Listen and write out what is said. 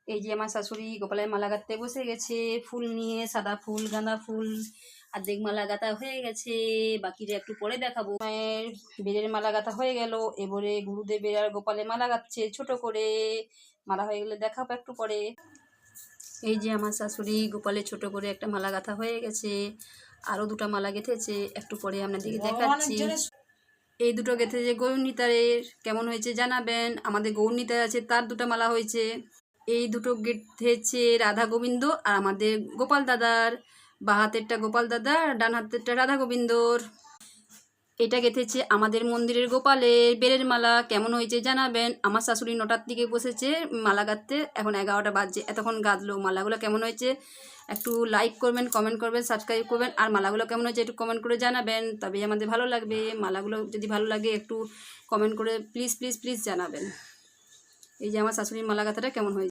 এই যে আমার শাশুড়ি গোপালের মালা গাঁথতে বসে গেছে, ফুল নিয়ে, সাদা ফুল, গাঁদা ফুল। অর্ধেক মালা গাঁথা হয়ে গেছে, বাকিটা একটু পরে দেখাবো। মায়ের বেলের মালা গাঁথা হয়ে গেল, এবারে গুরুদেবের আর গোপালের মালা গাঁথছে ছোট করে। মালা হয়ে গেলে দেখাবো একটু পরে। এই যে আমার শাশুড়ি গোপালের ছোট করে একটা মালা গাঁথা হয়ে গেছে, আরও দুটা মালা গেঁথেছে, একটু পরে আপনাদেরকে দেখাচ্ছি। এই দুটো গেঁথেছে গৌরনীতারের, কেমন হয়েছে জানাবেন। আমাদের গৌরনীতার আছে, তার দুটো মালা হয়েছে। এই দুটো গেঁথেছে রাধা গোবিন্দ আর আমাদের গোপাল দাদার, বাঁ হাতেরটা গোপাল দাদা, ডান হাতেরটা রাধা গোবিন্দর। এটা গেঁথেছে আমাদের মন্দিরের গোপালের বেলের মালা, কেমন হয়েছে জানাবেন। আমার শাশুড়ি 9টার দিকে বসেছে মালা গাঁথতে, এখন 11টা বাজছে, এতক্ষণ গাঁথলো। মালাগুলো কেমন হয়েছে একটু লাইক করবেন, কমেন্ট করবেন, সাবস্ক্রাইব করবেন। আর মালাগুলো কেমন হয়েছে একটু কমেন্ট করে জানাবেন, তবেই আমাদের ভালো লাগবে। মালাগুলো যদি ভালো লাগে একটু কমেন্ট করে প্লিজ প্লিজ প্লিজ জানাবেন। এই যে আমার শাশুড়ির মালা গাঁথাটা কেমন হয়েছে।